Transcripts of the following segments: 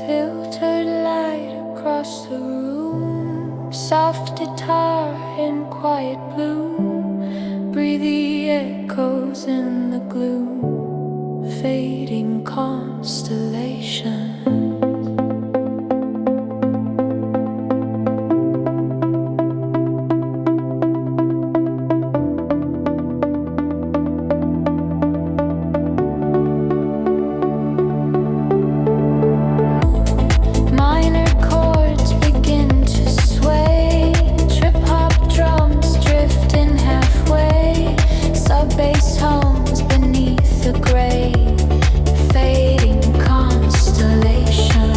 Filtered light across the room, soft guitar in quiet bloom. Breathe the echoes in the gloom, fading constellations. Beneath the gray, fading constellation.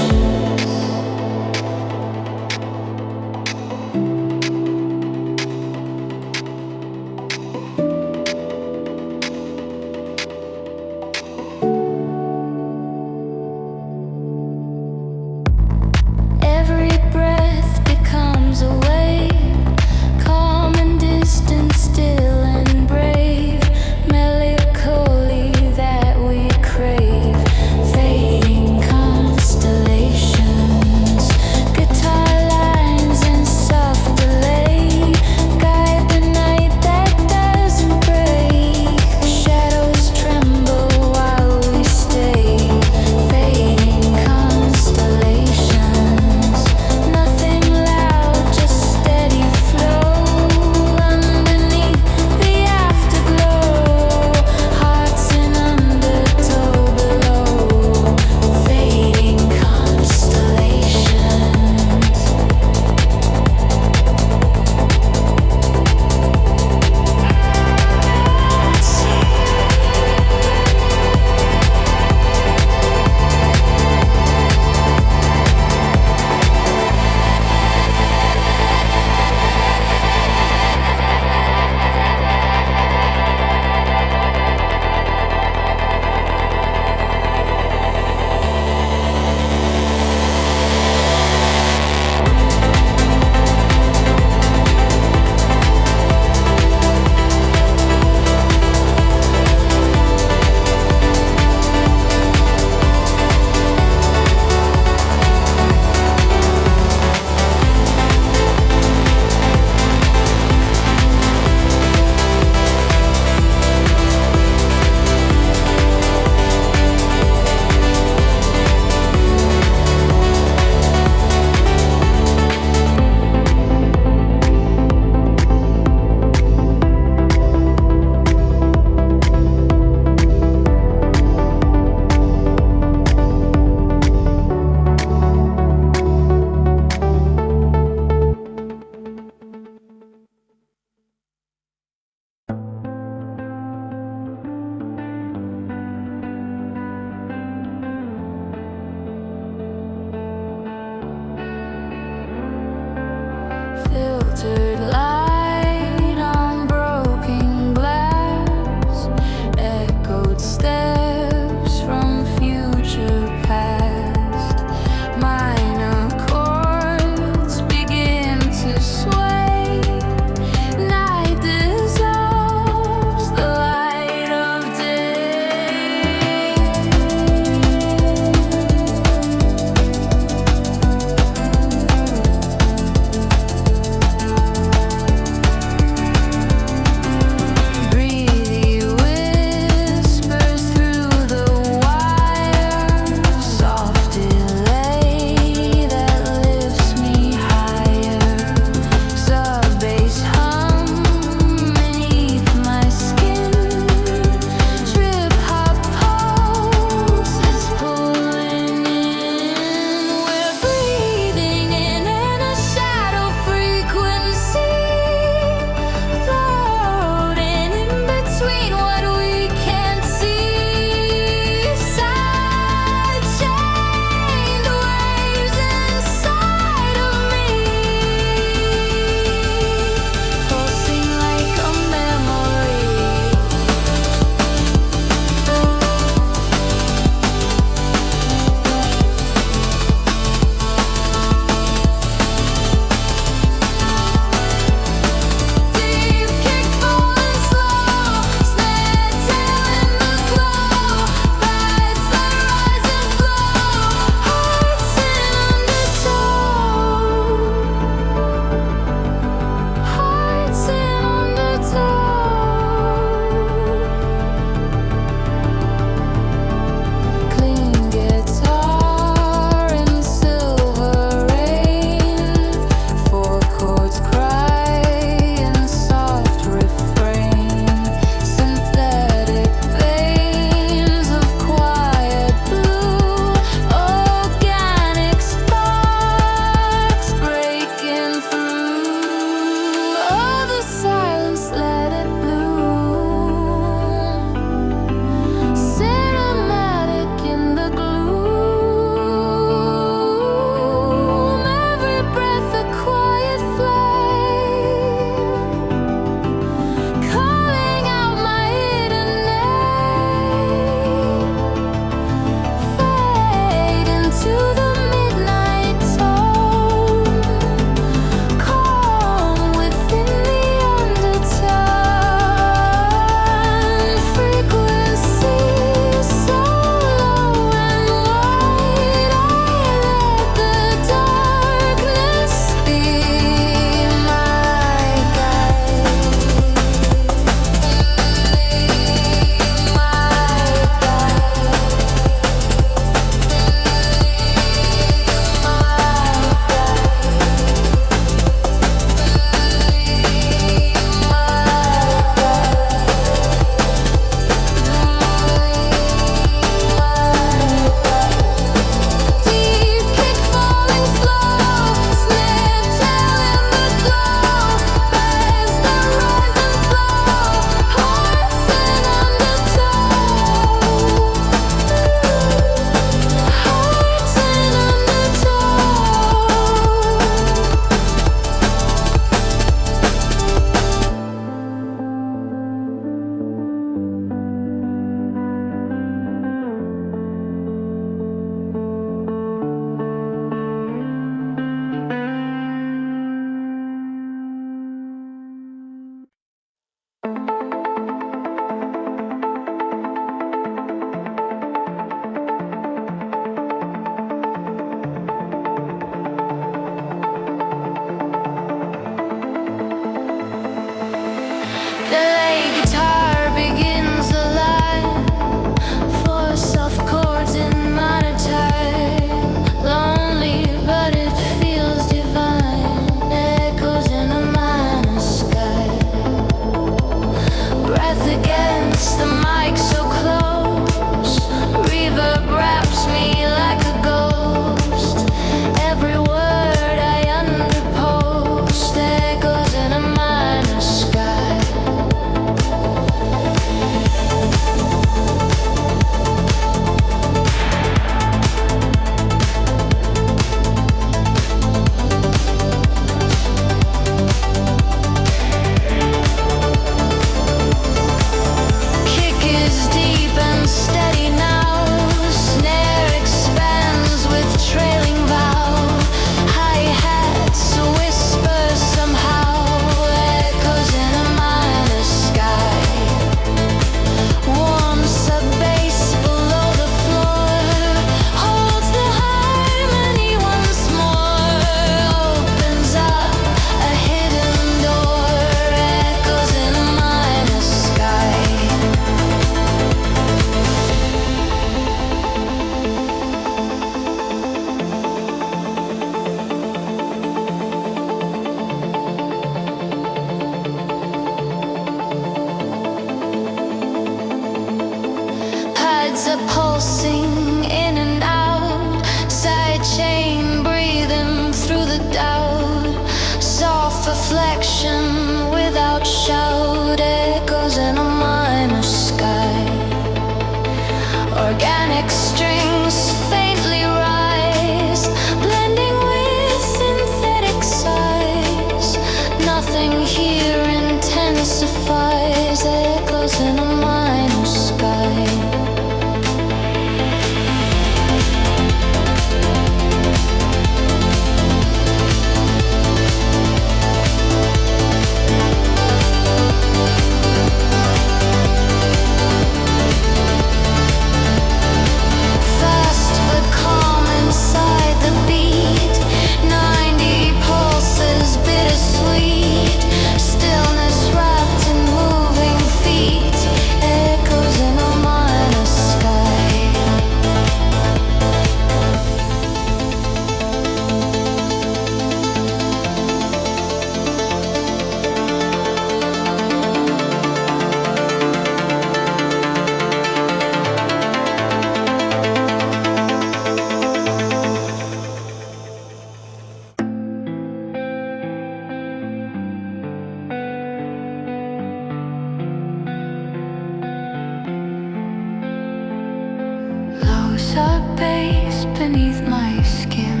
space beneath my skin.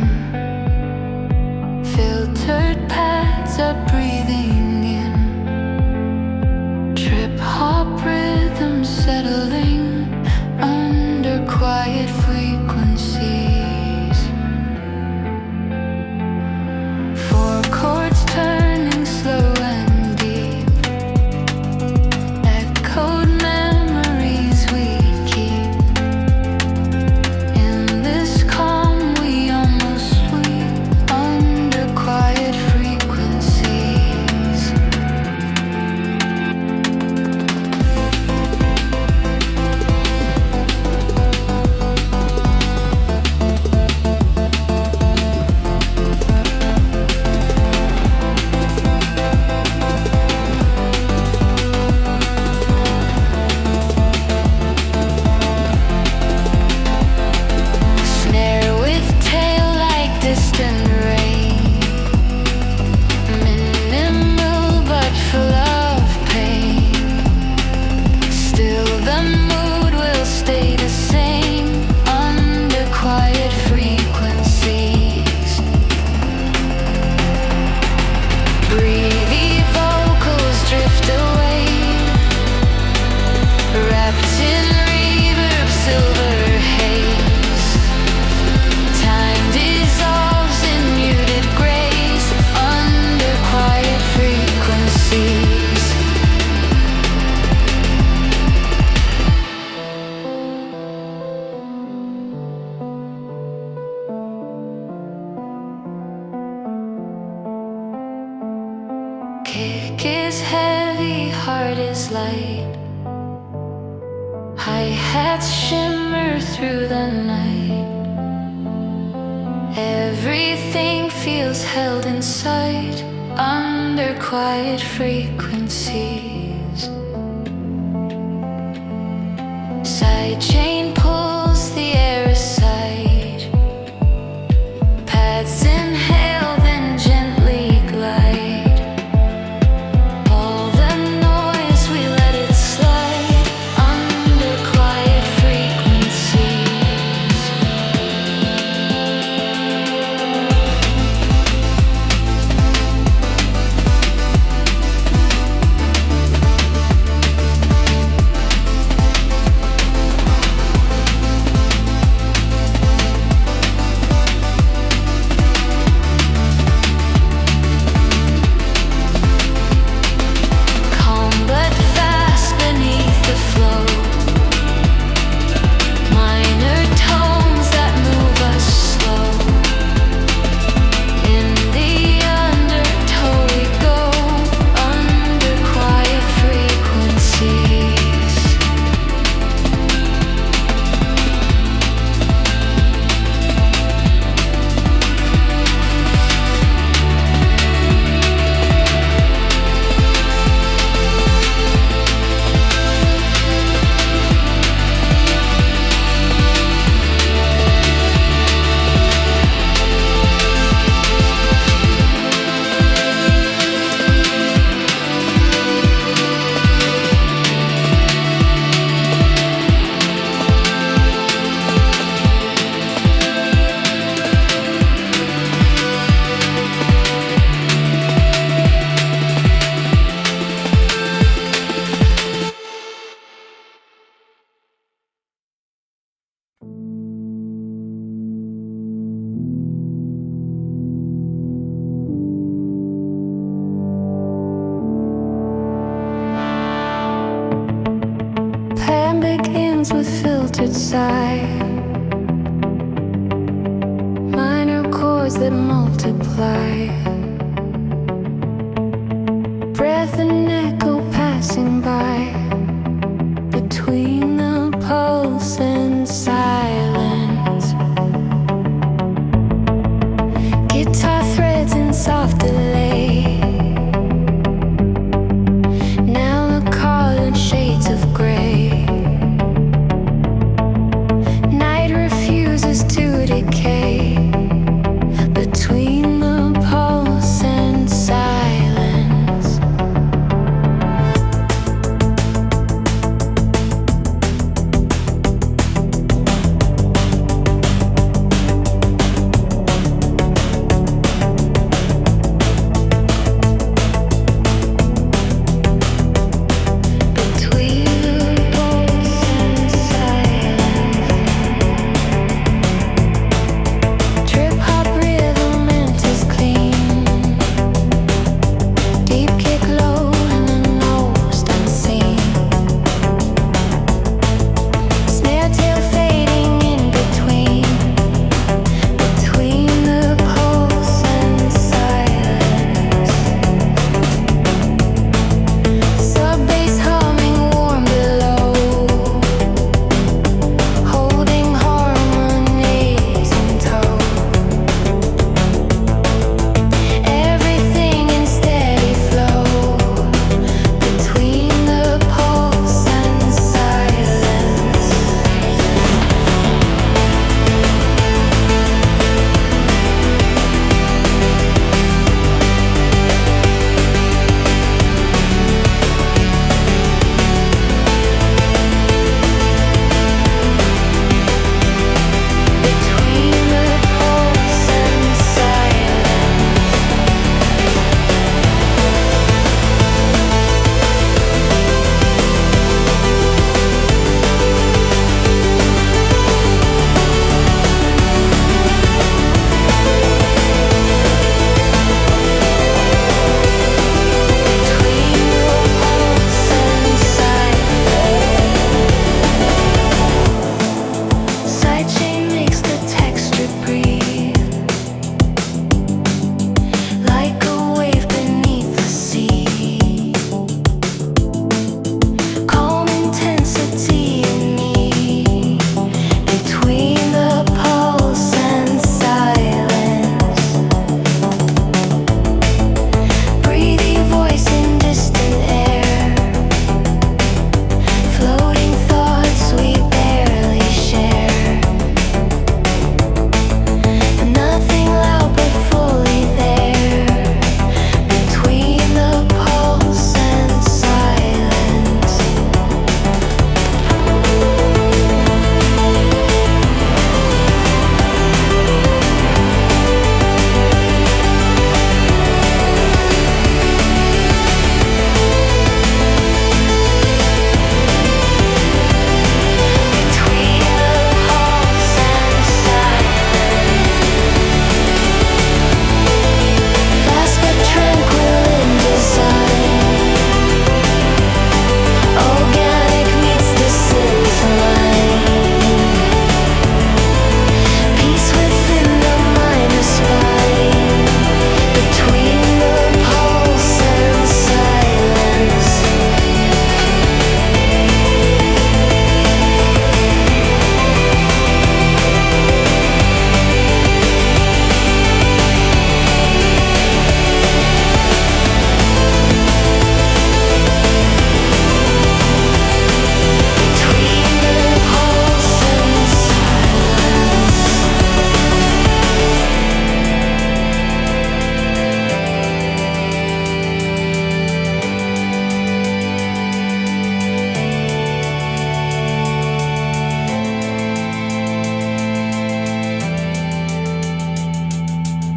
Filtered paths are breathing in. Trip hop rhythms settling under quiet frequencies. Four chords turning slow and deep. Echoed memories we keep. In this calm we almost sleep under quiet frequencies. Snare with tail like distant rain. Minimal but full of pain. Still the mood will stay the same under quiet frequencies. Breathy vocals drift away, wrapped in reverb silver haze. Time dissolves in muted grace under quiet frequencies. Kick is heavy, heart is light. Hi-hats shimmer through the night. Everything feels held in sight under quiet frequencies. Sidechain pulls the air aside. Paths inhale, then gently glide. All the noise, we let it slide under quiet frequencies. Calm but fast beneath the flow. Minor tones that move us slow. In the undertow we go under quiet frequencies. Plan begins with filtered sigh. Minor chords that multiply. Breath and echo passing by. Between the pulse and silence. Guitar threads in soft delay. Now the call in shades of gray. Night refuses to decay. Between the pulse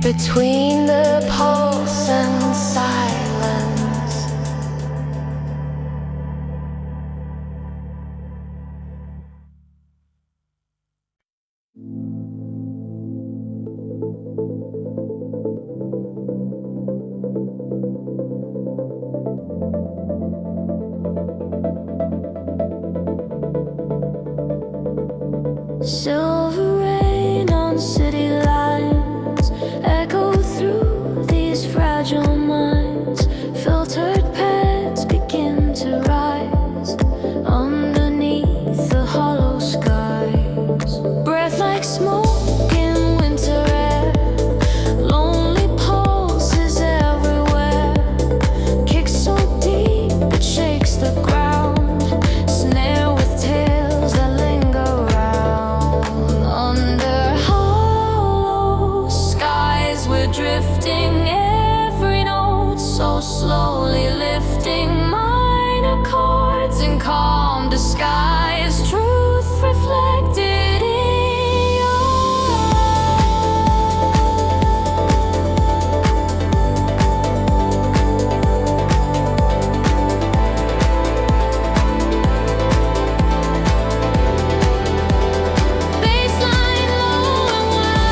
between the pulse and silence. Silver rain on city lines echo through these fragile minds. Filtered pads begin to rise underneath the hollow skies. Breath like smoke in winter air, lonely pulses everywhere. Kick so deep it shakes the ground, snare with tails that linger round. Under hollow skies we're drifting, every note so slowly lifting. Minor chords in calm disguise, truth reflected in your baseline low and wide.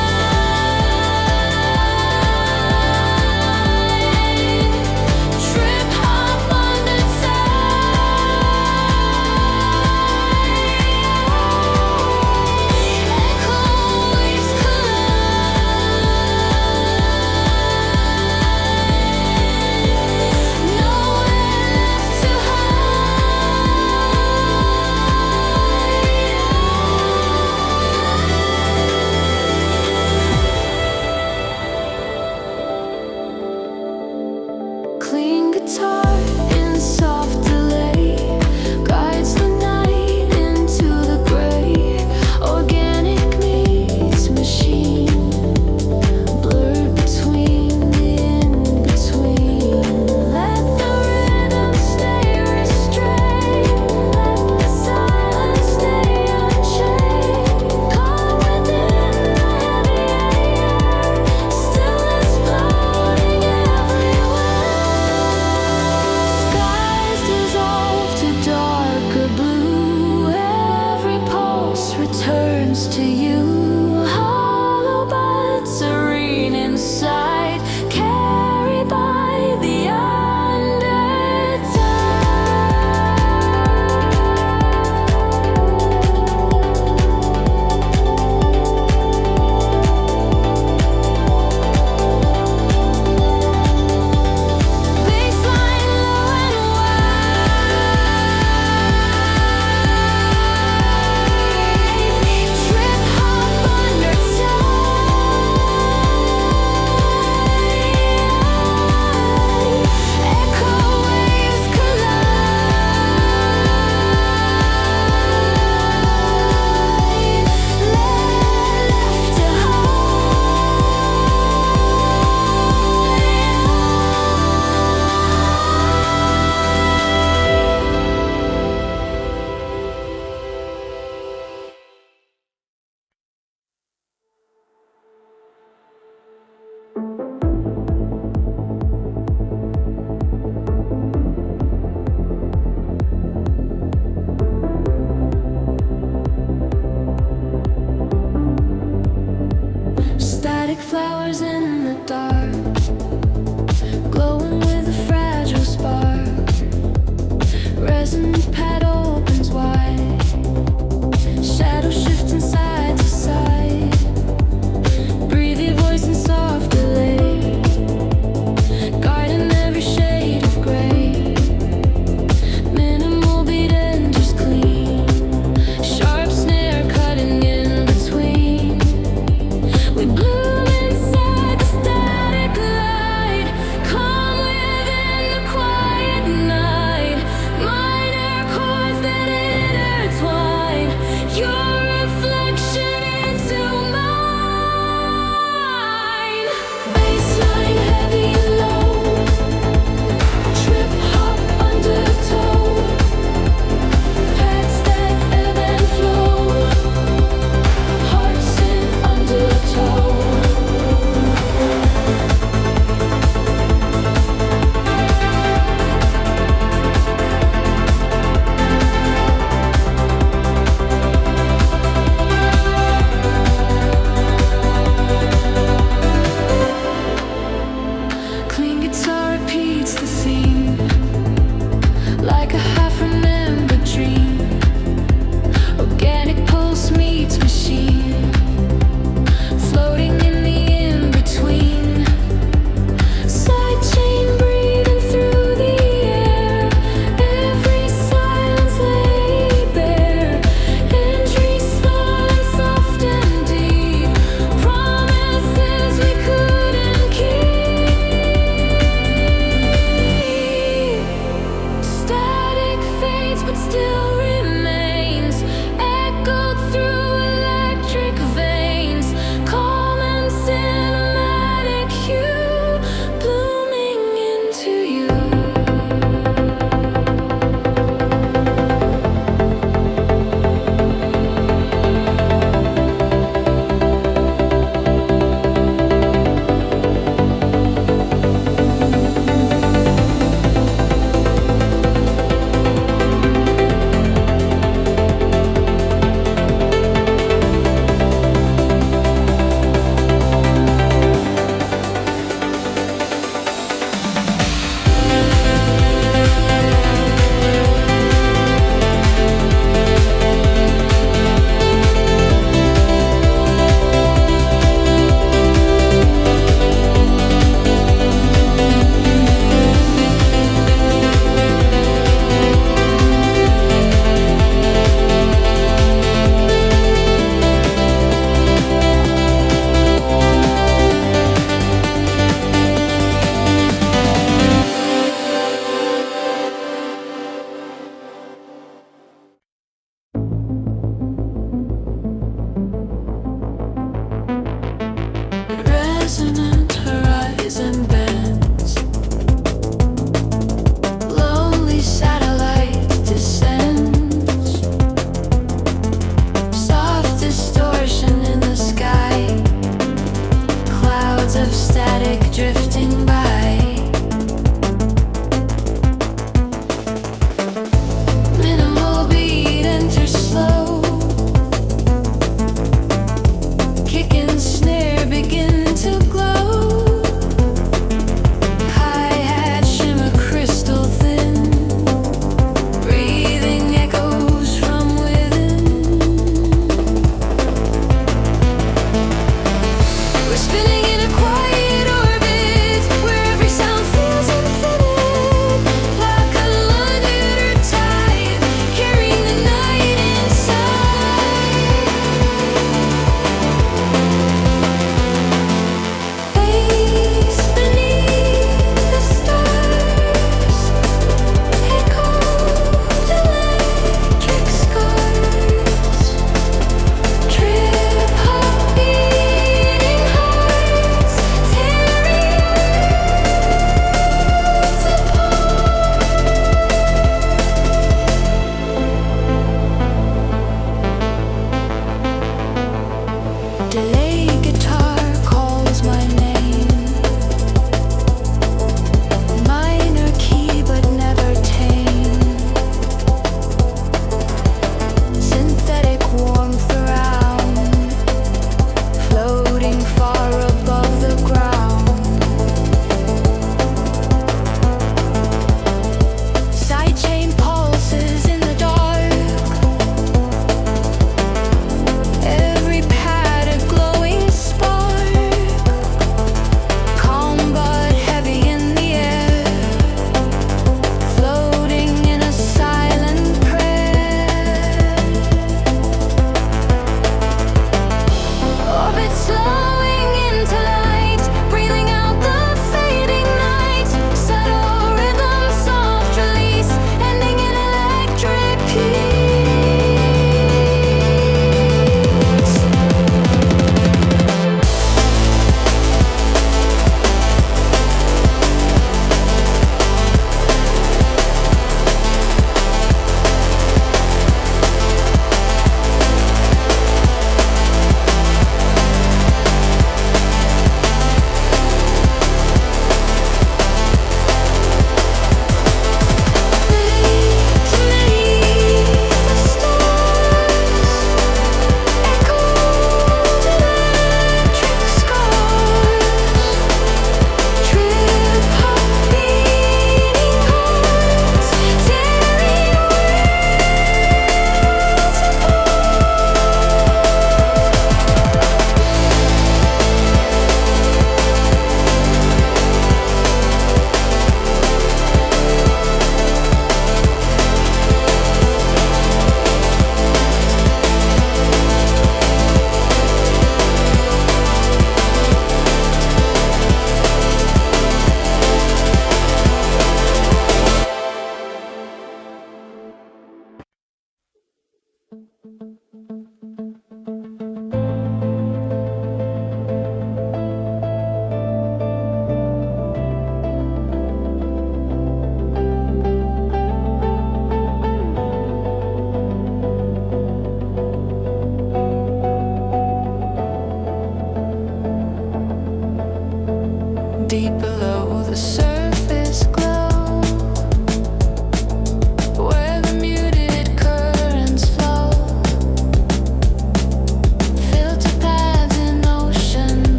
Trip hop under echo waves collide. Nowhere left to hide. Clean guitar in soft delay guides the night into the gray. Organic meets machine, blurred between the in-between. Let the rhythm stay restrained, let the silence stay unchained. Calm within the heavy air, stillness floating everywhere. Skies dissolve to darker blue, every pulse returns to you. Hollow but serene inside, carried by the baseline low and wide. Trip hop under tide. Echo waves collide. Left to static flowers in the dark, glowing with a fragile spark. Resin pad opens wide, shadows shifting side to side. Breathe your voice in soft delay, guiding every shade of gray. Minimal beat enters clean, sharp snare cutting in between. We bloom inside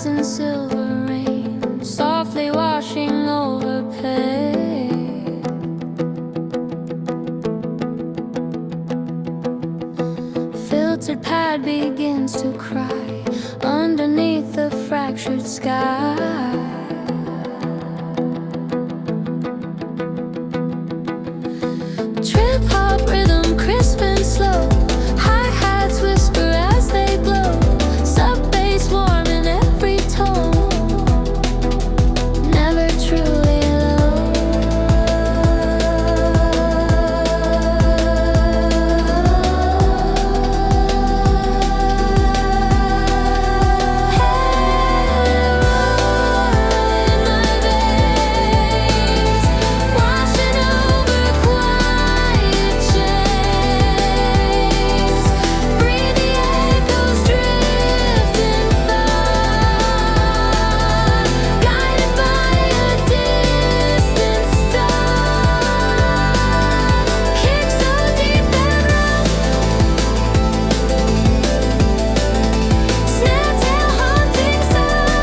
nights in silver rain, softly washing over pain. Filtered pad begins to cry underneath the fractured sky. Trip hop rhythm, crisp and slow. Hi-hats whisper as they glow. Sub-bass warm in every tone. Never truly alone. Heroin in my veins, washing over quiet chains. Breathe the echoes drifting far, guided by a distant star. Kick so deep and rough, snare tail haunting sound.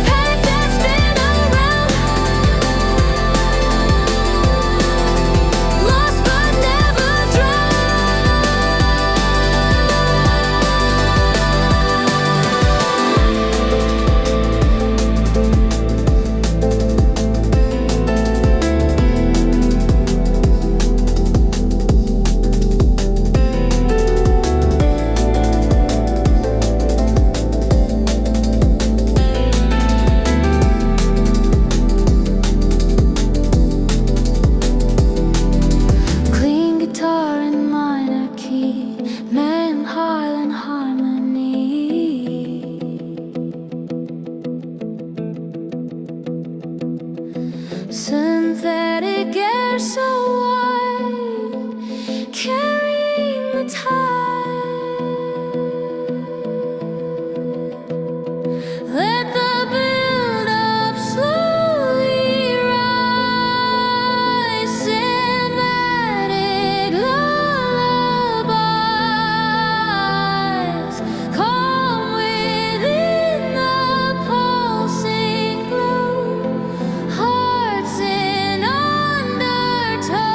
Paths that spin around, lost but never clean guitar in minor key, man heart and harmony. Synthetic air so wide, carrying the tide. Let the build-up slowly rise. Cinematic lullabies, calm within the pulsing glow. Hearts in undertow.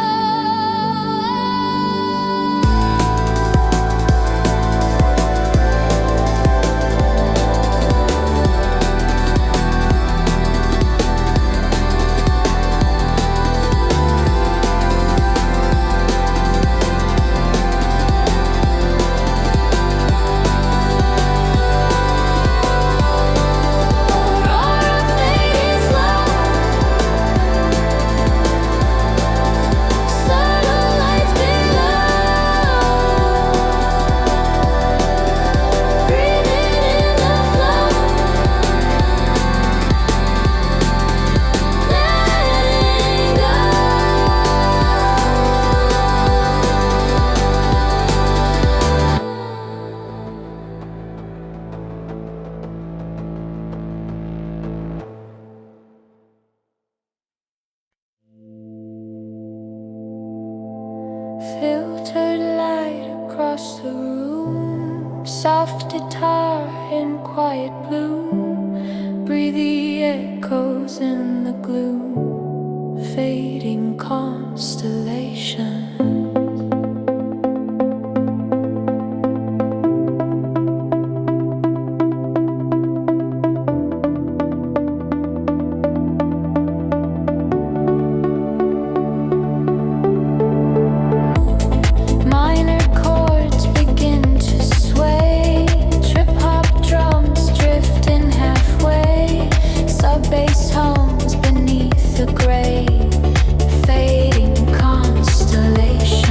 Roar of fading slow, subtle lights below. Breathing in the flow, letting go. Filtered light across the room, soft guitar in quiet bloom. Breathe the echoes in the gloom, fading constellation. Minor chords begin to sway, trip hop drums drifting halfway. Sub-bass hums beneath the gray, fading constellation.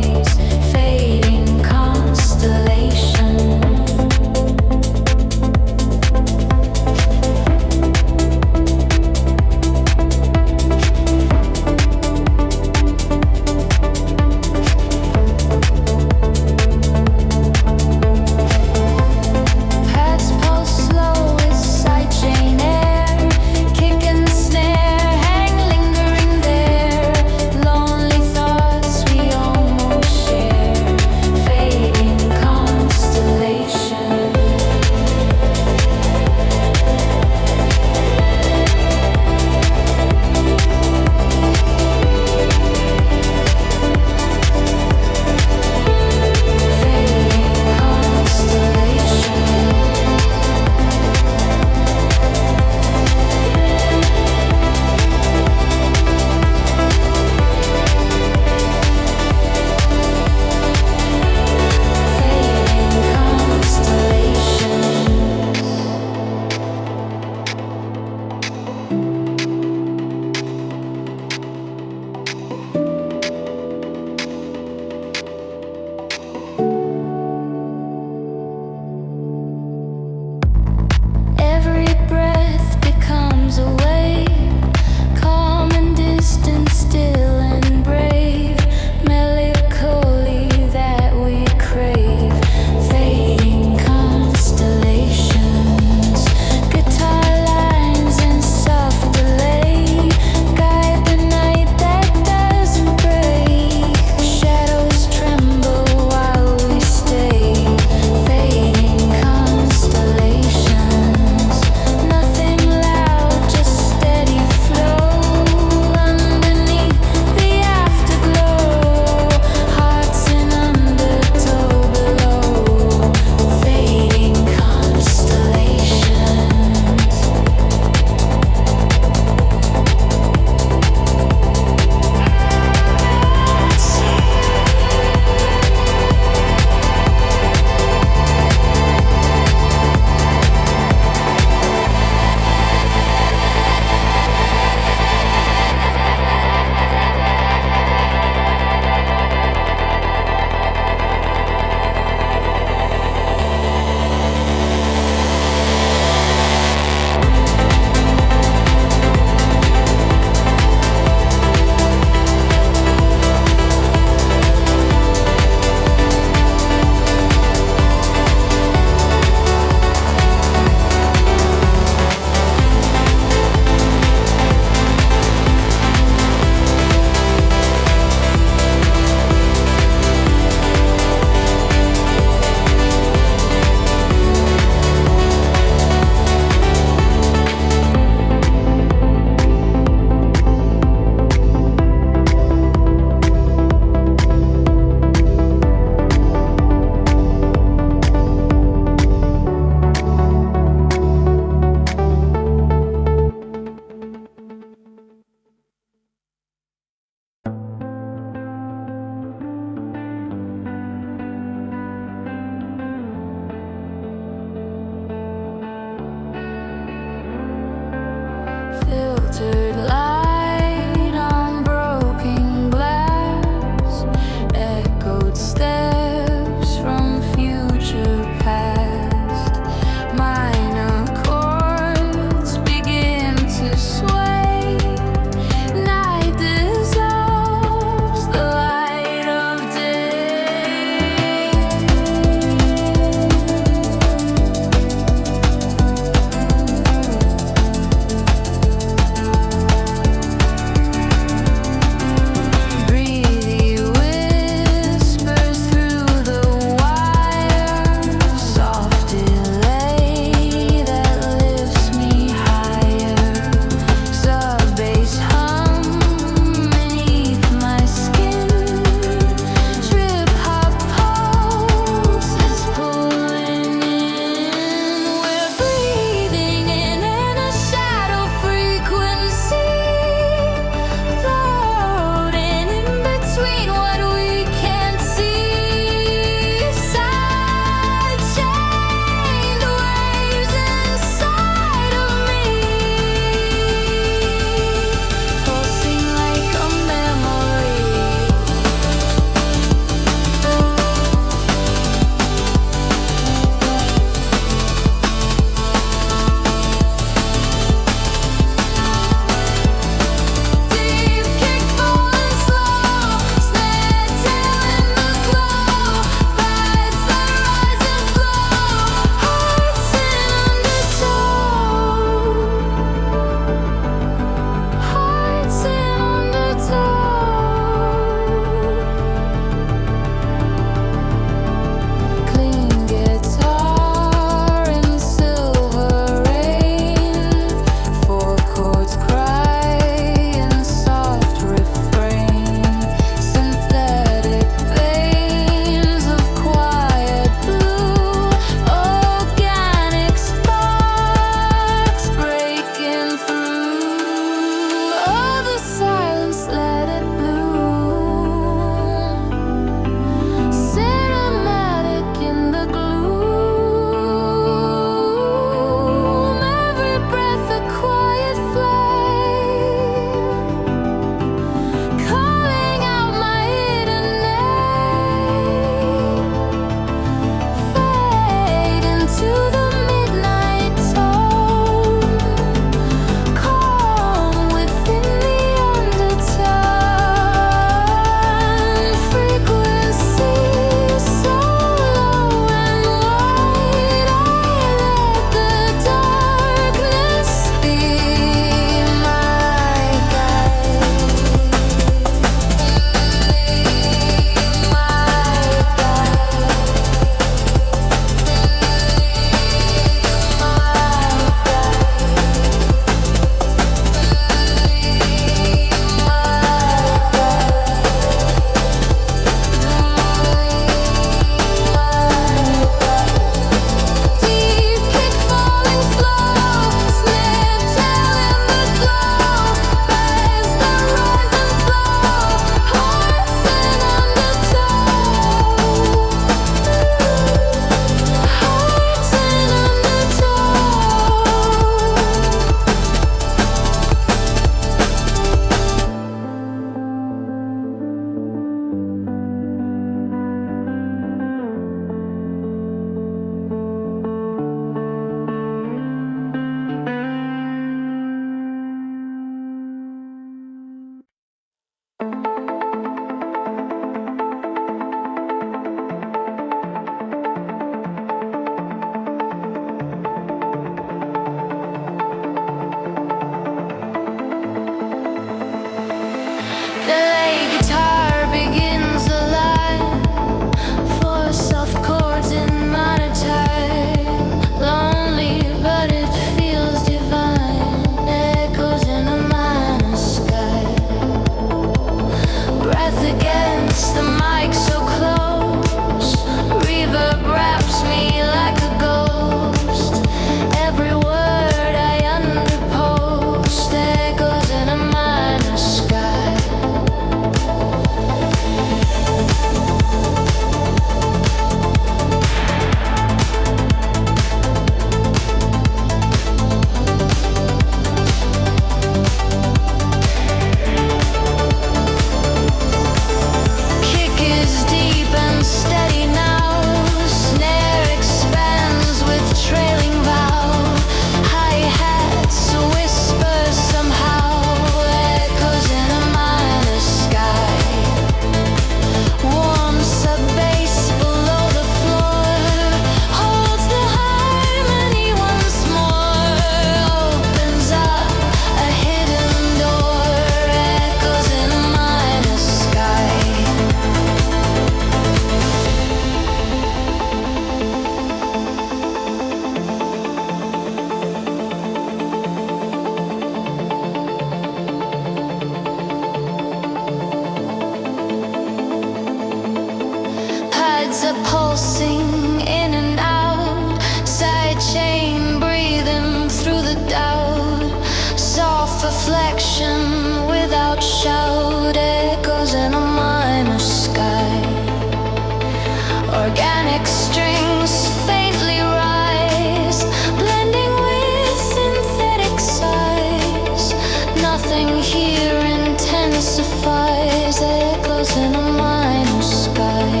echoes in a minor sky.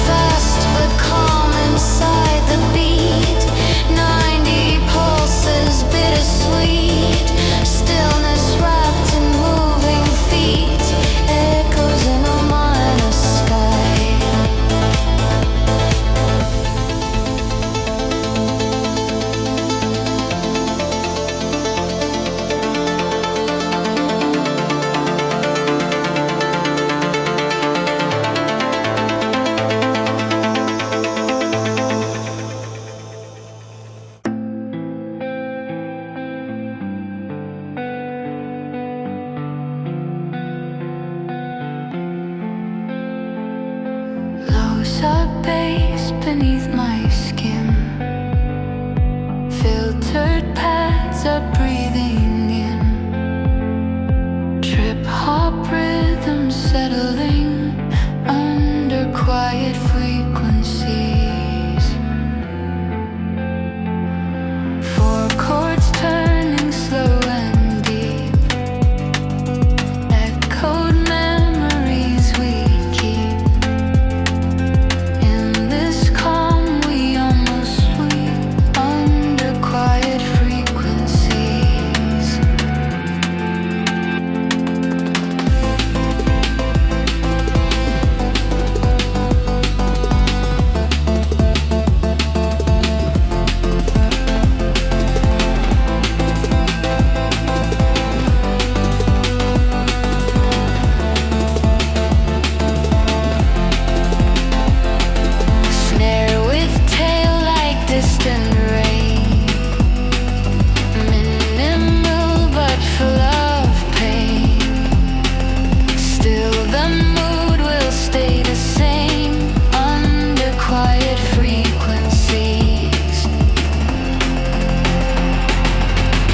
Fast but calm inside the beat, 90 pulses bittersweet, stillness wrapped in moving feet, echoes in a minor sky. Lows are base beneath my skin. Filtered paths are breathing in. Trip hop rhythm settling under quiet frequencies. Four chords turning slow and deep. Echoed memories we keep. In this calm we almost sleep under quiet frequencies. Snare with tail like distant rain, minimal but full of pain. Still the mood will stay the same under quiet frequencies.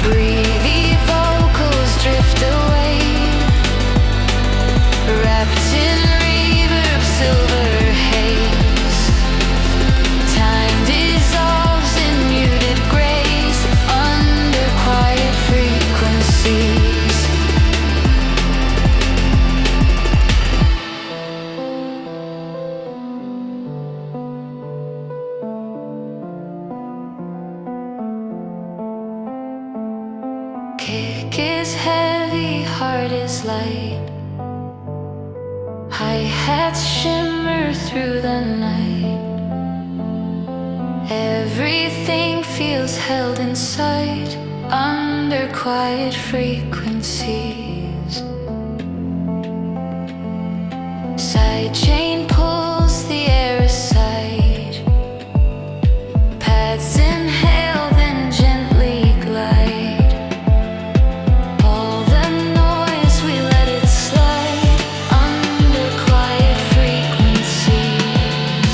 Breathy vocals drift away, wrapped in reverb silver haze. Time dissolves in muted grace under quiet frequencies. Kick is heavy, heart is light. Hi-hats shimmer through the night. Everything feels held inside under quiet frequencies. Side chain pulls the air aside. Paths inhale, then gently glide. All the noise we let it slide under quiet frequencies.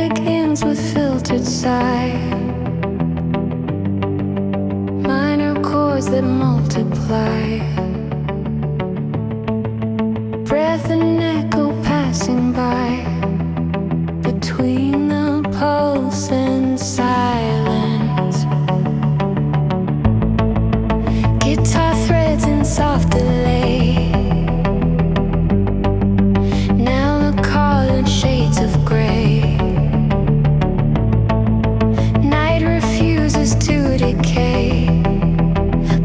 begins with filtered sigh, minor chords that multiply, breath and echo passing by, between the pulse and silence. Guitar threads in soft delay, now the colored shades of gray. Night refuses to decay,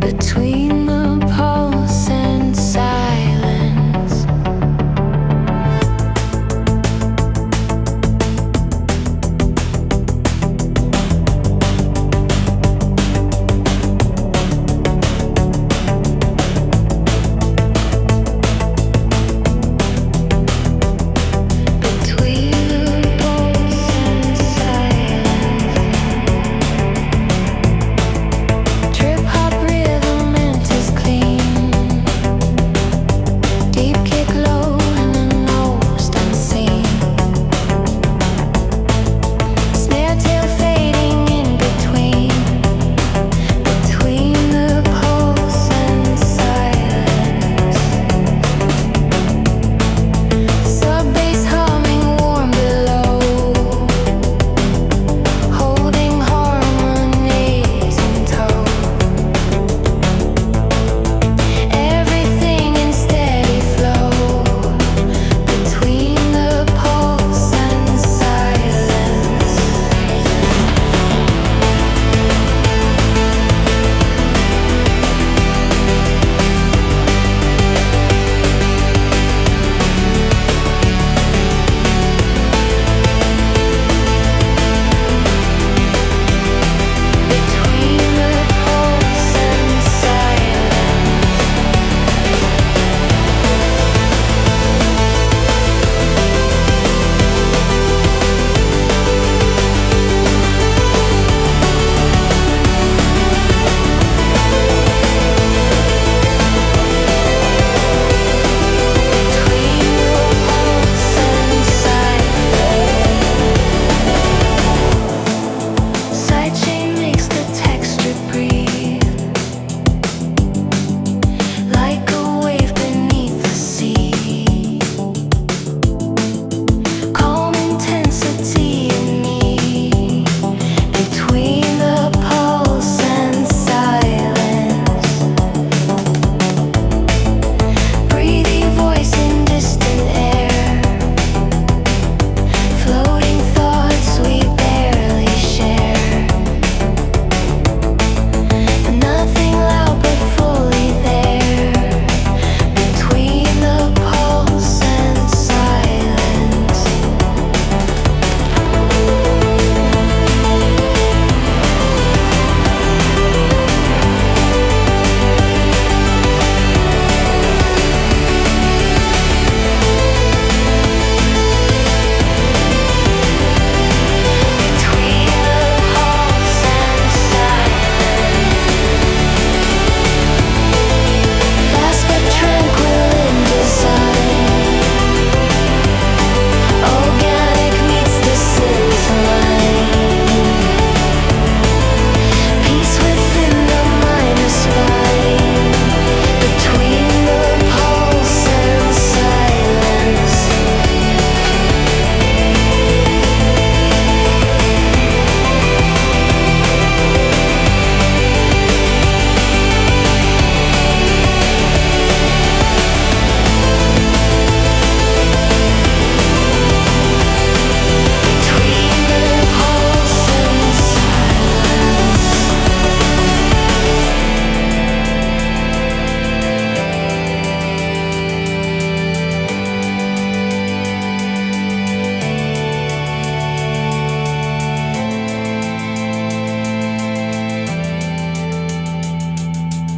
between the pulse and silence.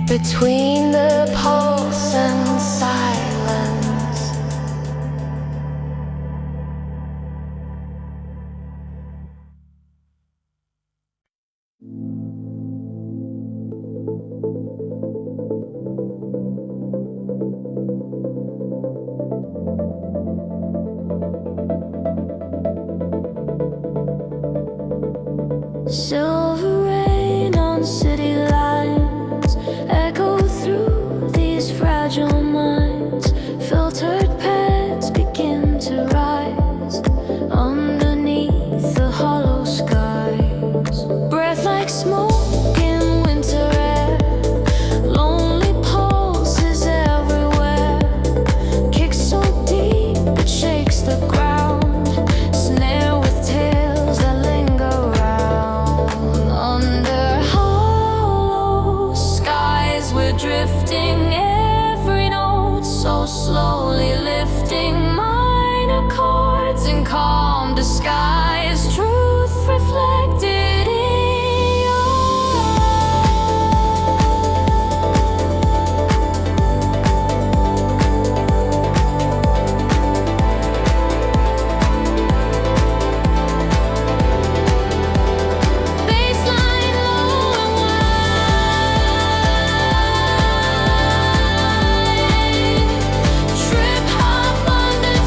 Between the pulse and silence. Silver rain on city lines echo through these fragile minds. Filtered pens begin to rise underneath the hollow skies. Breath like smoke in winter air, lonely pulses everywhere. Kick so deep it shakes the ground, snare with tails that linger round. Under hollow skies we're drifting, every note so slowly lifting. Minor chords in calm disguise, truth reflected in your baseline low and wide. Trip hop under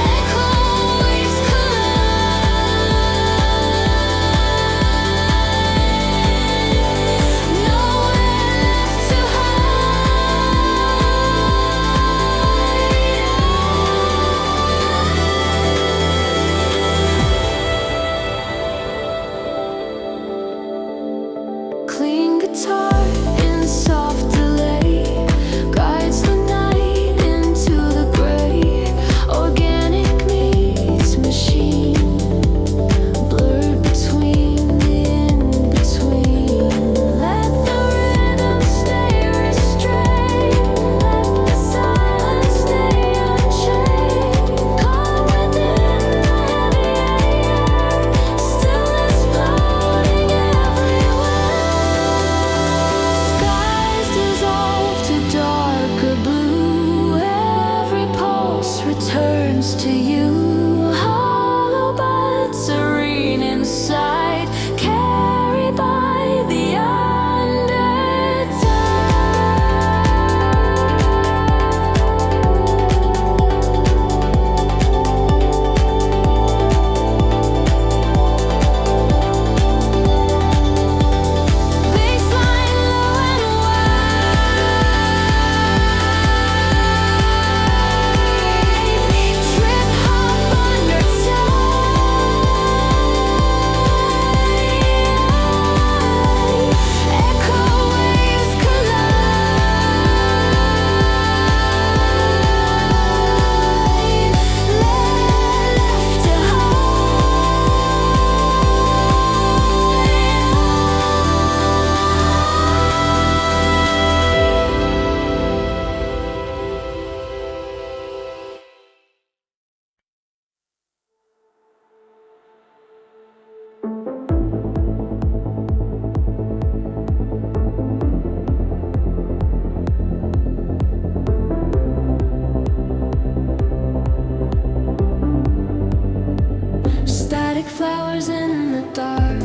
echo waves collide. Nowhere left to hide. Clean guitar in soft delay guides the night into the gray. Organic meets machine, blurred between the in-between. Let the rhythm stay restrained, let the silence stay unchained. Calm within the heavy air, stillness floating everywhere. Skies dissolve to darker blue, every pulse returns to you. Hollow but serene inside, carried by the baseline low and wide. Trip hop under echo waves collide. Left to static flowers in the dark,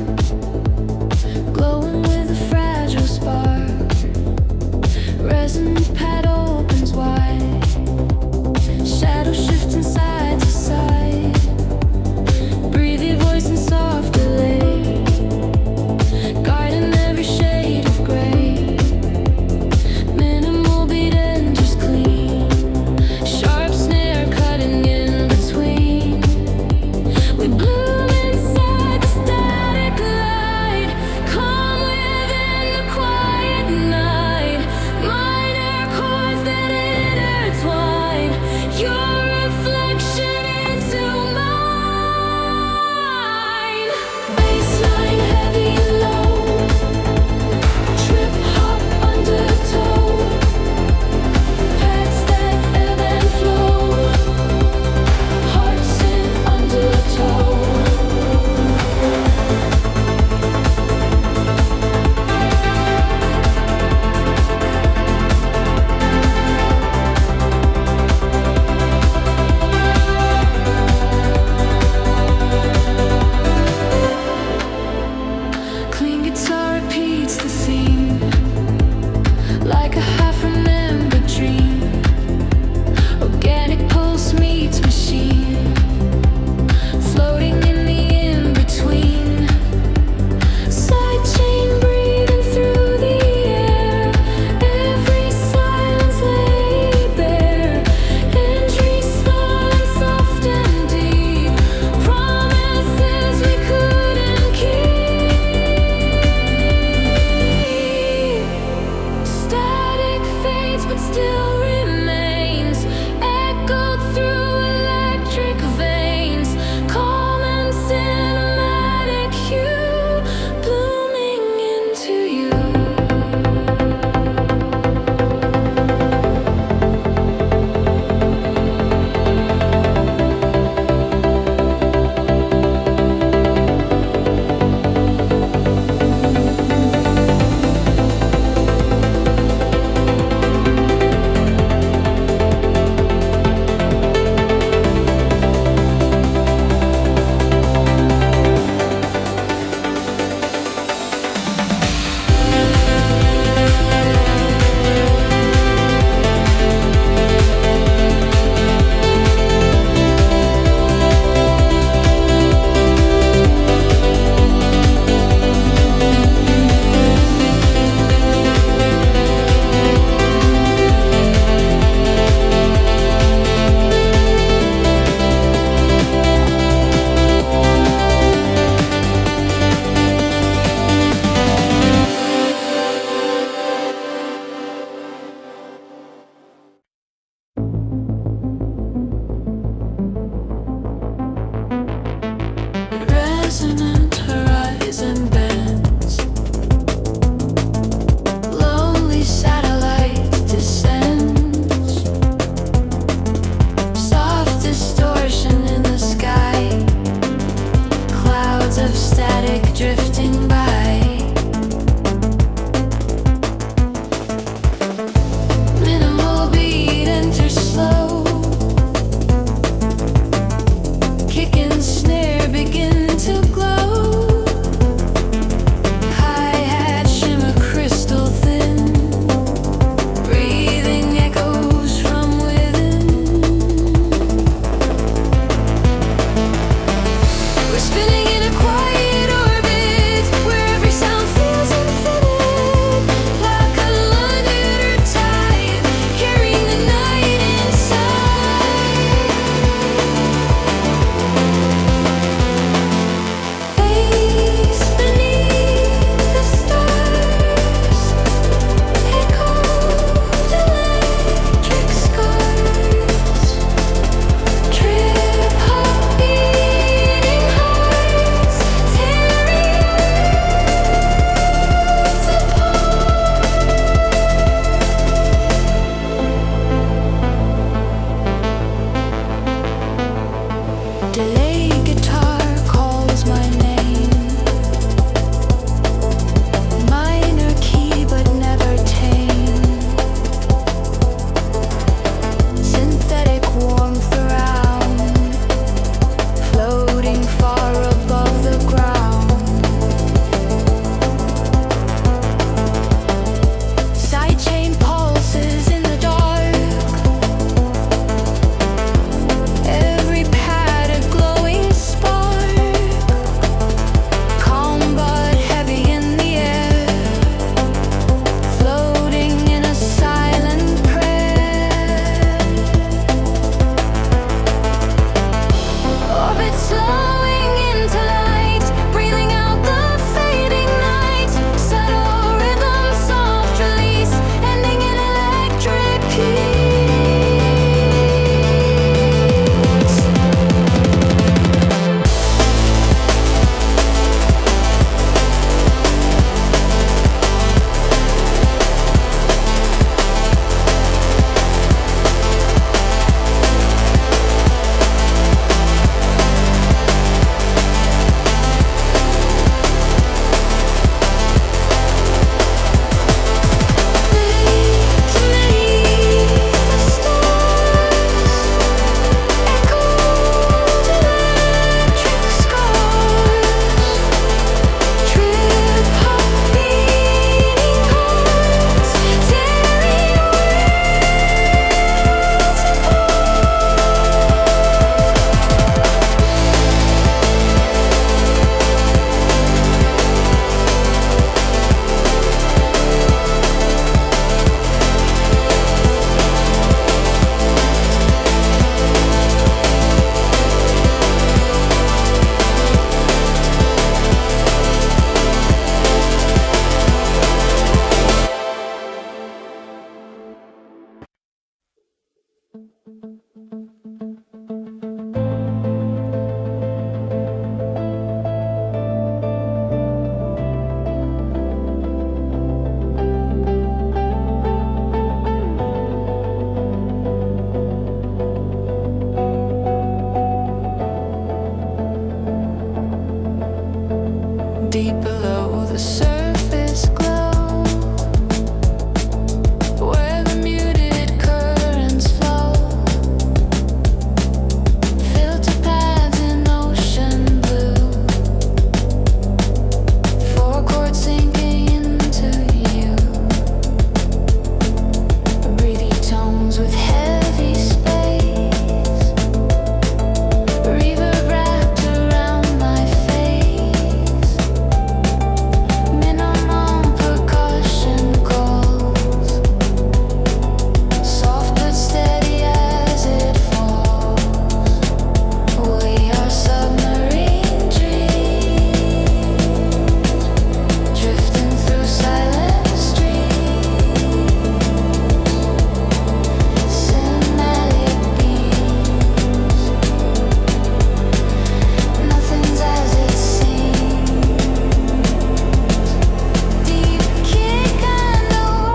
glowing with a fragile spark. Resin pad opens wide, shadows shifting side to side. Breathe your voice in soft delay, guarding every shade of gray. Minimal beat and just clean, sharp snare cutting in between. We bloom inside the still remains, echoed through electric veins, calm and cinematic hue, blooming into you. Deep below the surface glow, where the muted currents flow, filter paths in ocean blue, four chords sinking into you, breathy tones with heavy space, reverb wrapped around my face. Minimum percussion calls, soft but steady as it falls. We are submarine dreams, drifting through silent streams, cinematic beams. Nothing's as it seems. Deep kick underwater,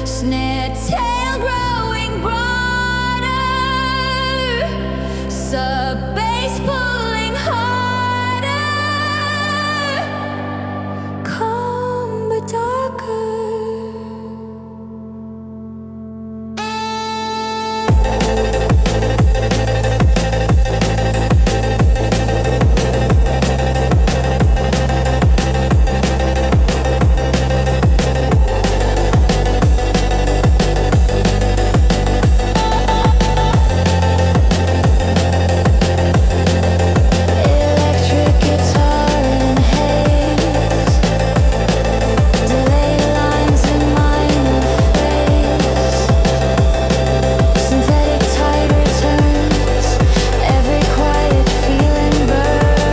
snare tail growing broader, sub bass pulling harder, calm but darker. Electric guitar in haze, delay lines in minor phrase, synthetic tide returns, every quiet feeling burns.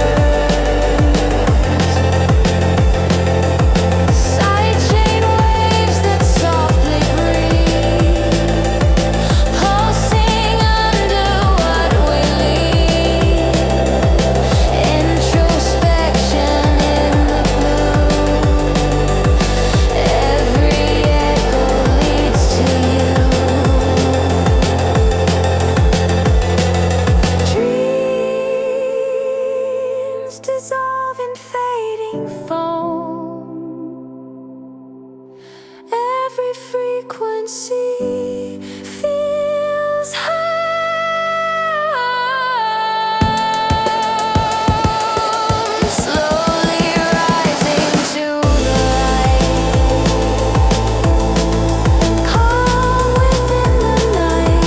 Sidechain waves that softly breathe, pulsing under what we leave. Introspection in the blue, every echo leads to you. Dreams dissolve in fading foam, every frequency feels home. Slowly rising to the light, calm within the night.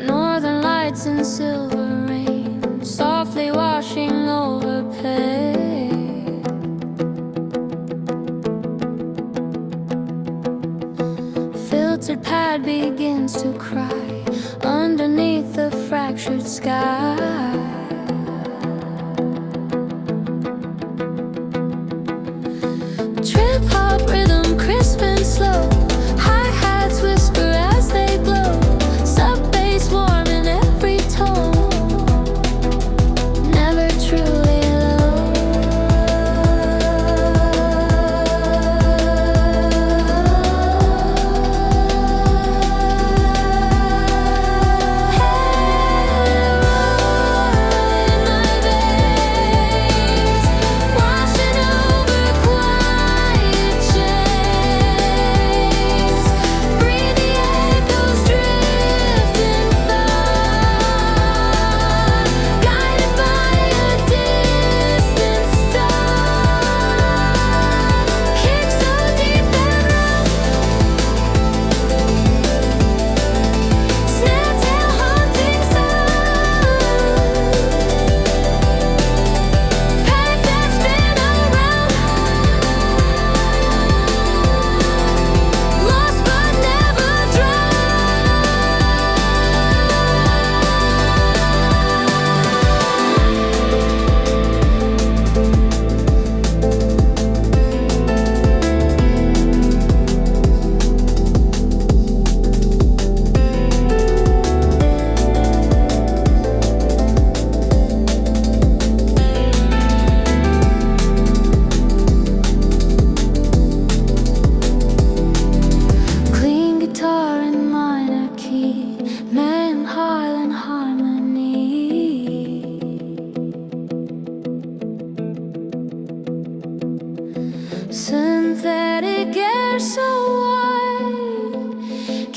Northern lights and silver rain, softly washing over pain. Filtered pad begins to cry underneath the fractured sky. Trip hop rhythm, crisp and slow. Hi-hats whisper as they blow. Sub bass warm in every tone. Never truly alone. Synthetic air so white.